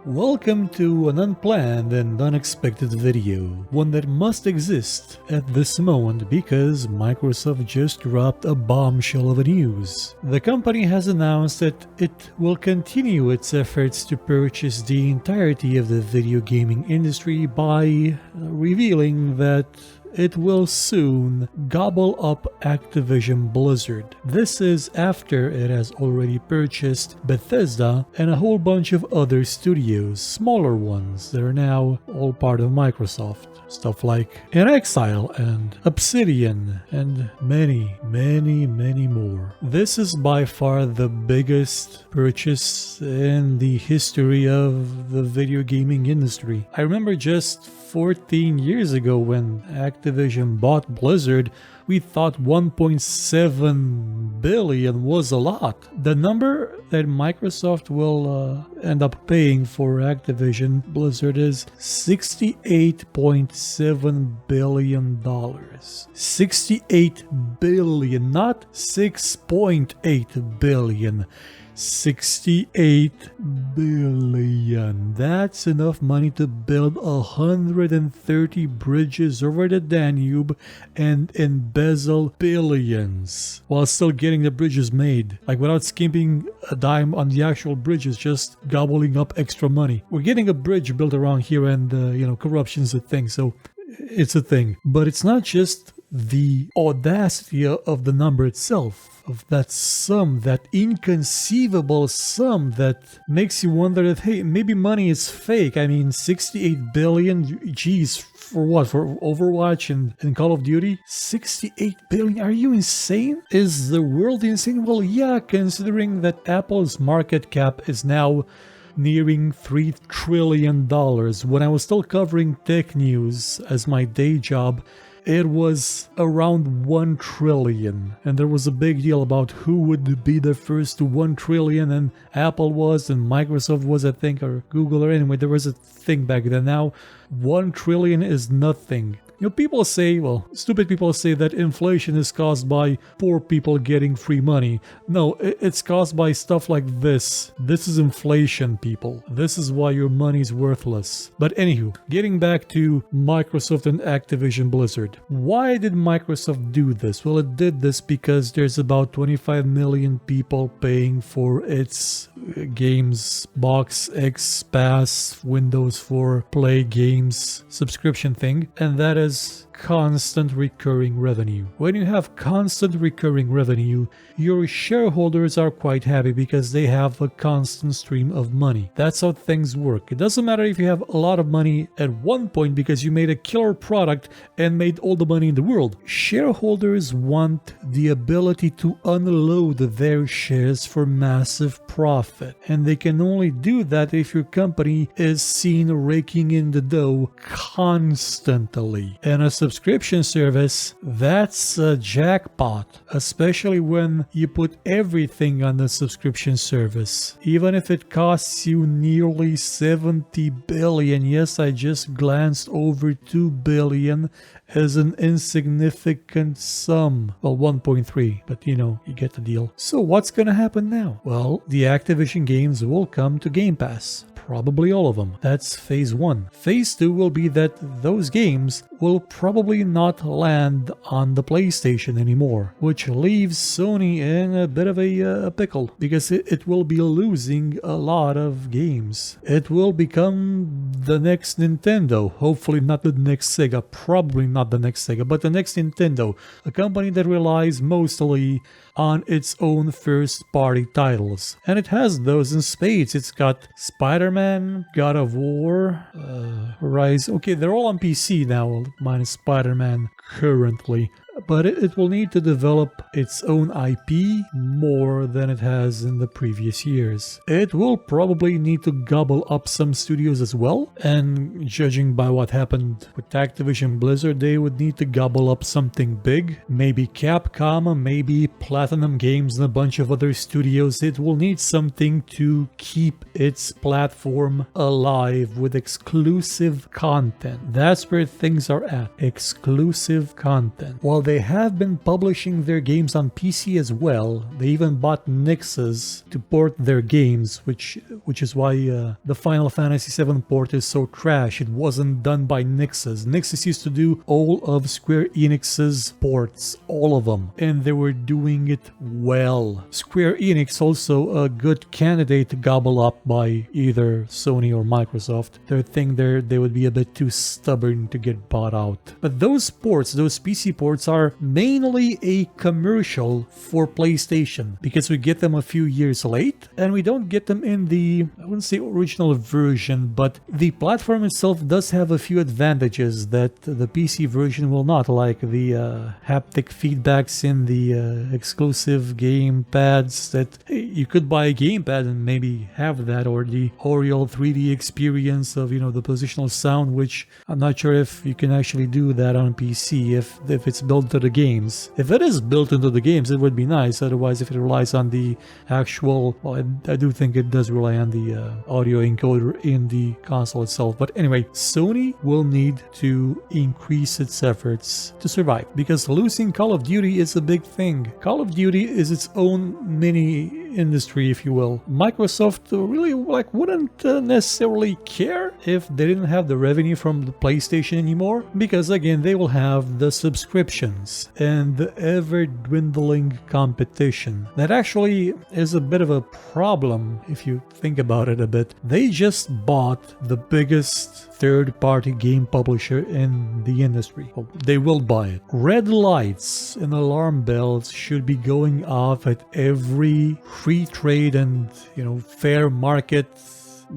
Welcome to an unplanned and unexpected video, one that must exist at this moment because Microsoft just dropped a bombshell of a news. The company has announced that it will continue its efforts to purchase the entirety of the video gaming industry by revealing that it will soon gobble up Activision-Blizzard. This is after it has already purchased Bethesda and a whole bunch of other studios, smaller ones that are now all part of Microsoft. Stuff like inXile and Obsidian and many more. This is by far the biggest purchase in the history of the video gaming industry. I remember just 14 years ago when Activision bought Blizzard, we thought 1.7 billion was a lot. The number that Microsoft will end up paying for Activision Blizzard is $68.7 billion. 68 billion, not 6.8 billion. 68 billion. That's enough money to build 130 bridges over the Danube and embezzle billions while still getting the bridges made. Like without skimping a dime on the actual bridges, just gobbling up extra money. We're getting a bridge built around here and, corruption's a thing. So it's a thing. But it's not just the audacity of the number itself, of that sum, that inconceivable sum that makes you wonder that, hey, maybe money is fake. I mean, 68 billion, geez, for what? For Overwatch and Call of Duty? 68 billion? Are you insane? Is the world insane? Well, yeah, considering that Apple's market cap is now nearing $3 trillion. When I was still covering tech news as my day job, it was around 1 trillion, and there was a big deal about who would be the first to 1 trillion, and Apple was, and Microsoft was, I think, or Google, or anyway, there was a thing back then. Now 1 trillion is nothing. People say, stupid people say that inflation is caused by poor people getting free money. No, it's caused by stuff like this. This is inflation, people. This is why your money's worthless. But anywho, getting back to Microsoft and Activision Blizzard. Why did Microsoft do this? Well, it did this because there's about 25 million people paying for its games box, X Pass, Windows 4 Play games subscription thing, and that is constant recurring revenue. When you have constant recurring revenue, your shareholders are quite happy because they have a constant stream of money. That's how things work. It doesn't matter if you have a lot of money at one point because you made a killer product and made all the money in the world. Shareholders want the ability to unload their shares for massive profit, and they can only do that if your company is seen raking in the dough constantly. And a subscription service, that's a jackpot, especially when you put everything on the subscription service. Even if it costs you nearly 70 billion, yes, I just glanced over 2 billion as an insignificant sum. Well, 1.3, but you get the deal. So what's gonna happen now? Well, the Activision games will come to Game Pass. Probably all of them. That's phase 1. Phase 2 will be that those games will probably not land on the PlayStation anymore, which leaves Sony in a bit of a pickle because it will be losing a lot of games. It will become the next Nintendo. Hopefully not the next Sega, probably not the next Sega, but the next Nintendo, a company that relies mostly on its own first-party titles. And it has those in spades. It's got Spider-Man, God of War, Rise. Okay, they're all on PC now, minus Spider-Man currently. But it will need to develop its own IP more than it has in the previous years. It will probably need to gobble up some studios as well, and judging by what happened with Activision Blizzard, they would need to gobble up something big. Maybe Capcom, maybe Platinum Games and a bunch of other studios. It will need something to keep its platform alive with exclusive content. That's where things are at. Exclusive content. While they they have been publishing their games on PC as well. They even bought Nixes to port their games, which is why the Final Fantasy VII port is so trash. It wasn't done by Nixes. Nixes used to do all of Square Enix's ports, all of them, and they were doing it well. Square Enix also a good candidate to gobble up by either Sony or Microsoft. Their thing there, they would be a bit too stubborn to get bought out. But those ports, those PC ports, are mainly a commercial for PlayStation because we get them a few years late and we don't get them in the, I wouldn't say original version, but the platform itself does have a few advantages that the PC version will not, like the haptic feedbacks in the exclusive game pads that you could buy a gamepad and maybe have that, or the Oriole 3D experience of, you know, the positional sound, which I'm not sure if you can actually do that on PC if it's built into the games. If it is built into the games, it would be nice. Otherwise, if it relies on the actual, well, I do think it does rely on the audio encoder in the console itself. But anyway, Sony will need to increase its efforts to survive because losing Call of Duty is a big thing. Call of Duty is its own mini industry, if you will. Microsoft really wouldn't necessarily care if they didn't have the revenue from the PlayStation anymore, because again, they will have the subscriptions and the ever dwindling competition. That actually is a bit of a problem if you think about it a bit. They just bought the biggest third-party game publisher in the industry. Well, they will buy it. Red lights and alarm bells should be going off at every free trade and, you know, fair market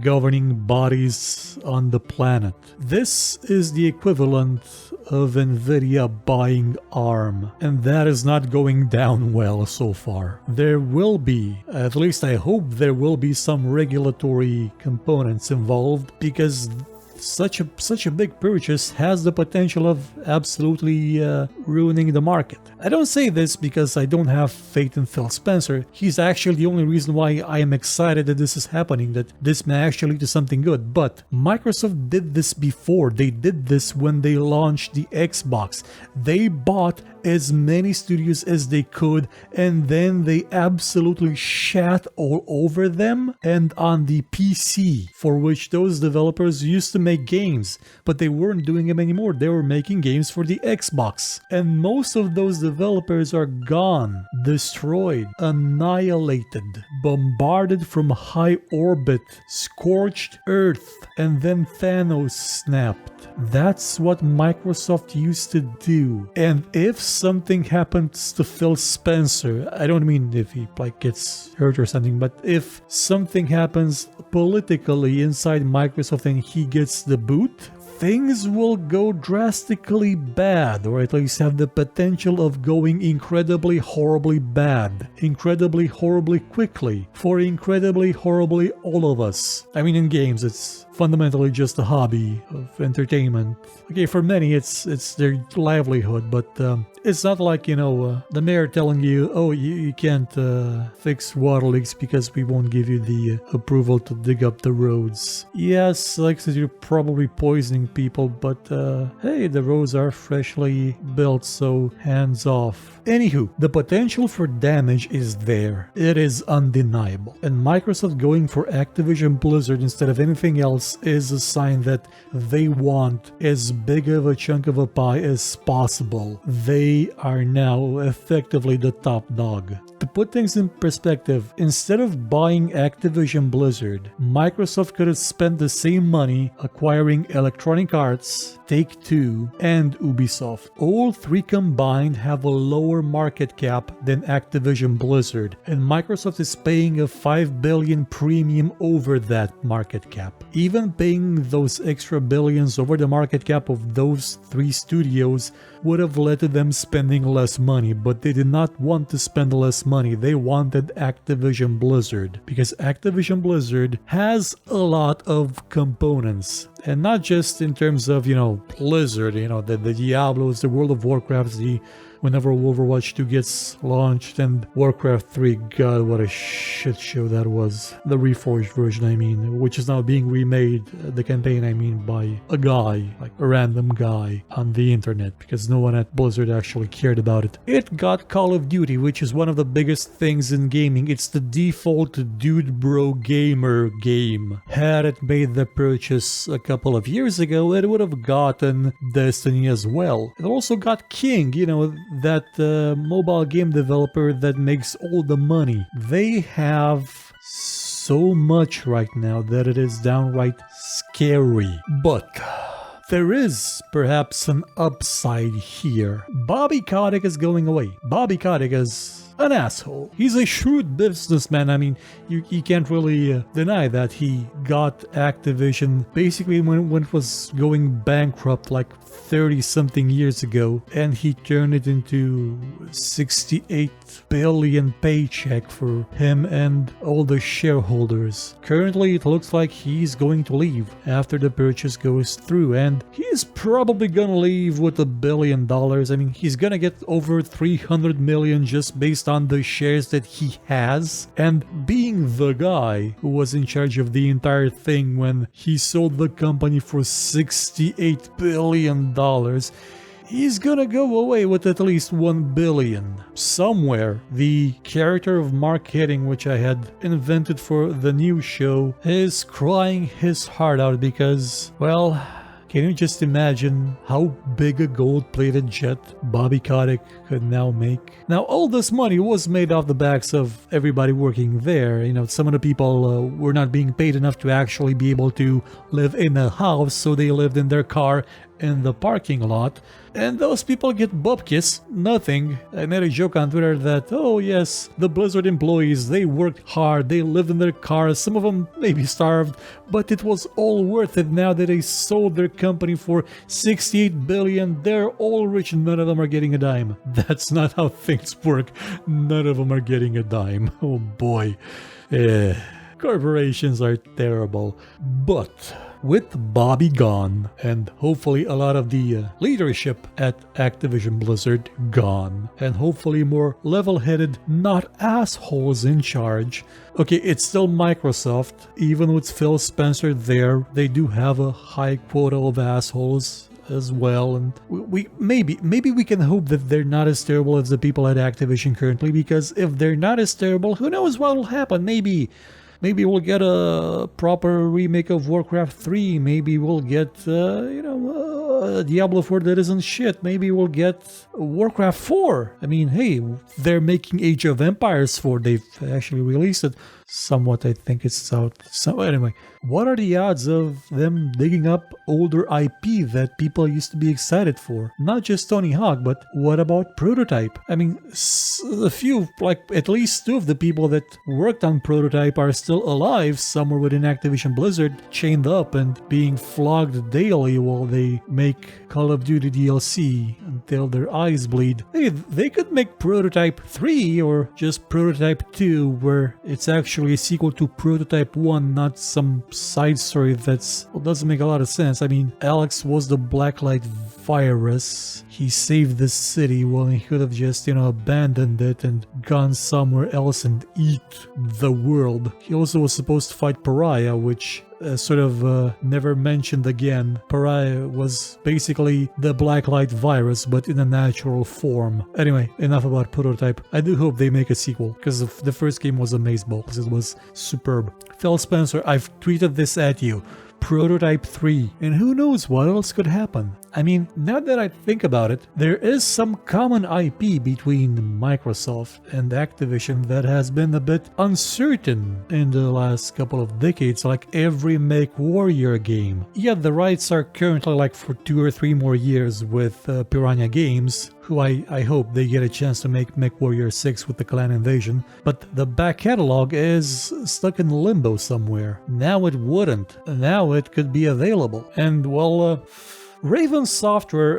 governing bodies on the planet. This is the equivalent of Nvidia buying ARM, and that is not going down well so far. There will be, at least I hope there will be, some regulatory components involved, because such a big purchase has the potential of absolutely ruining the market. I don't say this because I don't have faith in Phil Spencer. He's actually the only reason why I am excited that this is happening, that this may actually lead to something good. But Microsoft did this before. They did this when they launched the Xbox. They bought as many studios as they could, and then they absolutely shat all over them and on the PC, for which those developers used to make games, but they weren't doing them anymore. They were making games for the Xbox, and most of those developers are gone, destroyed, annihilated, bombarded from high orbit, scorched earth, and then Thanos snapped. That's what Microsoft used to do. And if something happens to Phil Spencer, I don't mean if he gets hurt or something, but if something happens politically inside Microsoft and he gets the boot, things will go drastically bad, or at least have the potential of going incredibly horribly bad, incredibly horribly quickly, for incredibly horribly all of us. I mean, in games, it's fundamentally just a hobby of entertainment. Okay, for many it's their livelihood, but it's not like, you know, the mayor telling you, oh, you can't fix water leaks because we won't give you the approval to dig up the roads. Yes, like I said, you're probably poisoning people, but hey, the roads are freshly built, so hands off. Anywho, the potential for damage is there. It is undeniable. And Microsoft going for Activision-Blizzard instead of anything else is a sign that they want as big of a chunk of a pie as possible. They are now effectively the top dog. To put things in perspective, instead of buying Activision-Blizzard, Microsoft could have spent the same money acquiring Electronic Arts, Take-Two, and Ubisoft. All three combined have a lower market cap than Activision-Blizzard, and Microsoft is paying a $5 billion premium over that market cap. Even paying those extra billions over the market cap of those three studios would have led to them spending less money, but they did not want to spend less money. They wanted Activision-Blizzard, because Activision-Blizzard has a lot of components. And not just in terms of, you know, Blizzard, you know, the Diablos, the World of Warcrafts, the whenever Overwatch 2 gets launched, and Warcraft 3, god, what a shit show that was. The reforged version, I mean, which is now being remade, the campaign, I mean, by a guy, like a random guy on the internet, because no one at Blizzard actually cared about it. It got Call of Duty, which is one of the biggest things in gaming. It's the default dude bro gamer game. Had it made the purchase a couple of years ago, it would have gotten Destiny as well. It also got King, you know, that mobile game developer that makes all the money. They have so much right now that it is downright scary. But there is perhaps an upside here. Bobby Kotick is going away. Bobby Kotick is an asshole. He's a shrewd businessman. I mean, you can't really deny that he got Activision basically when it was going bankrupt like 30-something years ago, and he turned it into 68 billion paycheck for him and all the shareholders. Currently, it looks like he's going to leave after the purchase goes through, and he's probably gonna leave with $1 billion. I mean, he's gonna get over 300 million just based on the shares that he has, and being the guy who was in charge of the entire thing when he sold the company for $68 billion, he's gonna go away with at least 1 billion. Somewhere, the character of marketing which I had invented for the new show is crying his heart out because, well, can you just imagine how big a gold-plated jet Bobby Kotick could now make? Now, all this money was made off the backs of everybody working there. You know, some of the people were not being paid enough to actually be able to live in a house, so they lived in their car in the parking lot. And those people get bupkis, nothing. I made a joke on Twitter that, oh yes, the Blizzard employees, they worked hard, they lived in their cars, some of them maybe starved, but it was all worth it now that they sold their company for 68 billion. They're all rich and none of them are getting a dime. That's not how things work. None of them are getting a dime. Oh boy. Corporations are terrible. But with Bobby gone, and hopefully a lot of the leadership at Activision-Blizzard gone, and hopefully more level-headed, not assholes in charge. Okay, it's still Microsoft. Even with Phil Spencer there, they do have a high quota of assholes as well, and maybe we can hope that they're not as terrible as the people at Activision currently, because if they're not as terrible, who knows what will happen. Maybe we'll get a proper remake of Warcraft 3. Maybe we'll get, Diablo 4 that isn't shit. Maybe we'll get Warcraft 4. I mean, hey, they're making Age of Empires 4. They've actually released it somewhat. I think it's out. So anyway, what are the odds of them digging up older IP that people used to be excited for? Not just Tony Hawk, but what about Prototype? I mean, a few, like at least 2 of the people that worked on Prototype are still alive somewhere within Activision-Blizzard, chained up and being flogged daily while they make Call of Duty DLC until their eyes bleed. Hey, they could make Prototype 3 or just Prototype 2, where it's actually a sequel to Prototype 1, not some side story doesn't make a lot of sense. I mean, Alex was the Blacklight virus. He saved the city when he could have just, abandoned it and gone somewhere else and eat the world. He also was supposed to fight Pariah, which never mentioned again. Pariah was basically the Blacklight virus, but in a natural form. Anyway, enough about Prototype. I do hope they make a sequel, because the first game was amazeballs. It was superb. Phil Spencer, I've tweeted this at you. Prototype 3, and who knows what else could happen. I mean, now that I think about it, there is some common IP between Microsoft and Activision that has been a bit uncertain in the last couple of decades, like every MechWarrior game. Yeah, the rights are currently like for 2 or 3 more years with Piranha Games, who I hope they get a chance to make MechWarrior 6 with the clan invasion, but the back catalog is stuck in limbo somewhere. Now it wouldn't. Now it could be available. And well, Raven Software,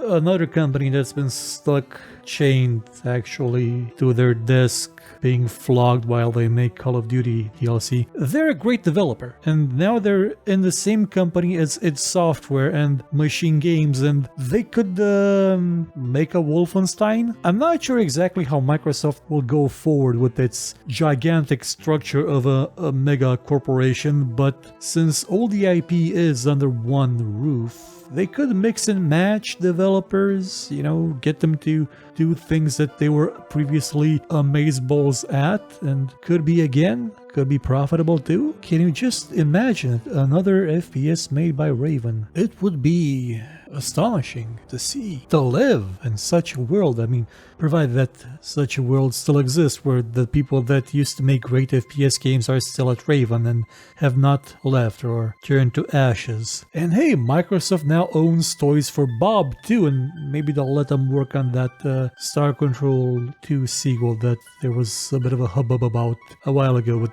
another company that's been stuck chained actually to their desk, being flogged while they make Call of Duty DLC. They're a great developer, and now they're in the same company as id Software and Machine Games, and they could make a Wolfenstein. I'm not sure exactly how Microsoft will go forward with its gigantic structure of a mega corporation, but since all the IP is under one roof, they could mix and match developers, you know, get them to do things that they were previously amazeballs at, and could be profitable too. Can you just imagine another FPS made by Raven? It would be astonishing to see, to live in such a world. I mean, provided that such a world still exists, where the people that used to make great FPS games are still at Raven and have not left or turned to ashes. And hey, Microsoft now owns Toys for Bob too, and maybe they'll let them work on that Star Control 2 sequel that there was a bit of a hubbub about a while ago, with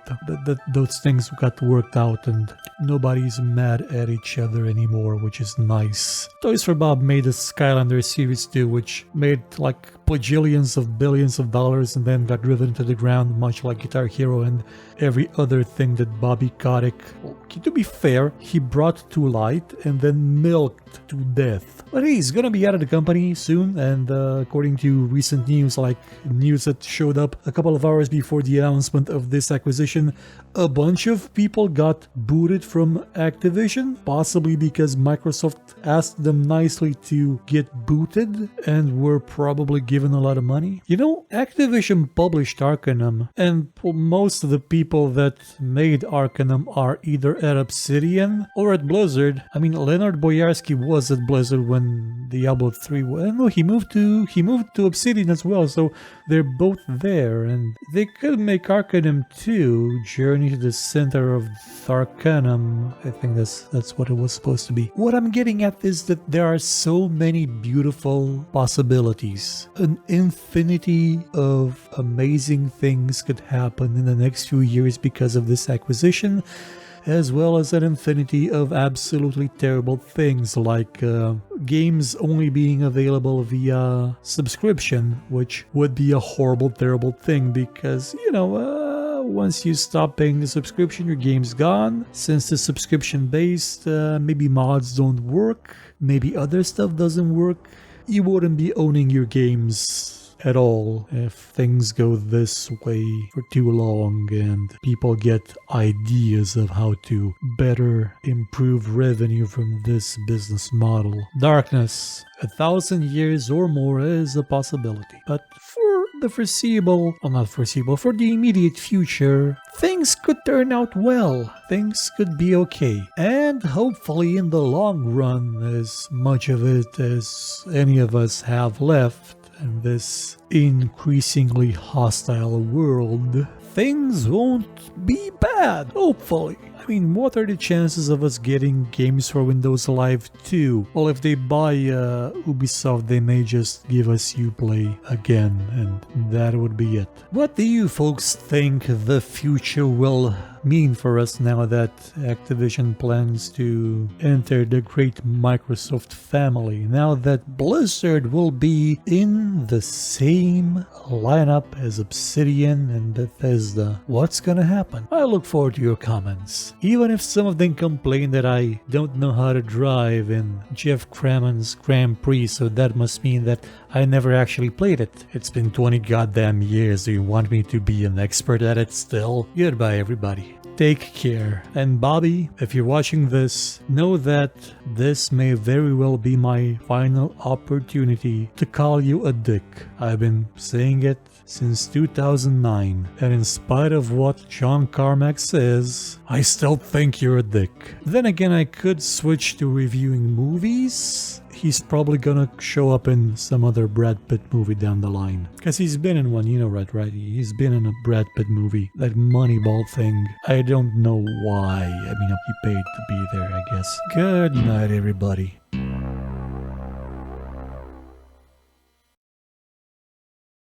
those things got worked out and nobody's mad at each other anymore, which is nice. Toys for Bob made a Skylander Series 2, which made like bajillions of billions of dollars and then got driven to the ground, much like Guitar Hero and every other thing that Bobby Kotick, to be fair, he brought to light and then milked to death. But hey, he's gonna be out of the company soon, and according to recent news, like news that showed up a couple of hours before the announcement of this acquisition, a bunch of people got booted from Activision, possibly because Microsoft asked them nicely to get booted and were probably given a lot of money. You know, Activision published Arcanum, and most of the people that made Arcanum are either at Obsidian or at Blizzard. I mean, Leonard Boyarsky was at Blizzard when Diablo 3 was. No, he moved to Obsidian as well, so they're both there, and they could make Arcanum 2, Journey to the Center of Arcanum. I think that's what it was supposed to be. What I'm getting at is that there are so many beautiful possibilities. An infinity of amazing things could happen in the next few years because of this acquisition, as well as an infinity of absolutely terrible things, like games only being available via subscription, which would be a horrible, terrible thing because, you know, once you stop paying the subscription, your game's gone. Since the subscription-based, maybe mods don't work, maybe other stuff doesn't work, you wouldn't be owning your games at all if things go this way for too long and people get ideas of how to better improve revenue from this business model. Darkness, 1,000 years or more is a possibility, but for the foreseeable, well, not foreseeable, for the immediate future, things could turn out well. Things could be okay. And hopefully in the long run, as much of it as any of us have left in this increasingly hostile world, things won't be bad, hopefully. I mean, what are the chances of us getting games for Windows Live 2? Well, if they buy Ubisoft, they may just give us Uplay again, and that would be it. What do you folks think the future will mean for us now that Activision plans to enter the great Microsoft family? Now that Blizzard will be in the same lineup as Obsidian and Bethesda, what's gonna happen? I look forward to your comments. Even if some of them complain that I don't know how to drive in Jeff Crammon's Grand Prix, so that must mean that I never actually played it. It's been 20 goddamn years. Do you want me to be an expert at it still? Goodbye, everybody. Take care. And Bobby, if you're watching this, know that this may very well be my final opportunity to call you a dick. I've been saying it since 2009, and in spite of what John Carmack says, I still think you're a dick. Then again, I could switch to reviewing movies. He's probably gonna show up in some other Brad Pitt movie down the line. Because he's been in one, you know, right? He's been in a Brad Pitt movie. That Moneyball thing. I don't know why. I mean, he paid to be there, I guess. Good night, everybody.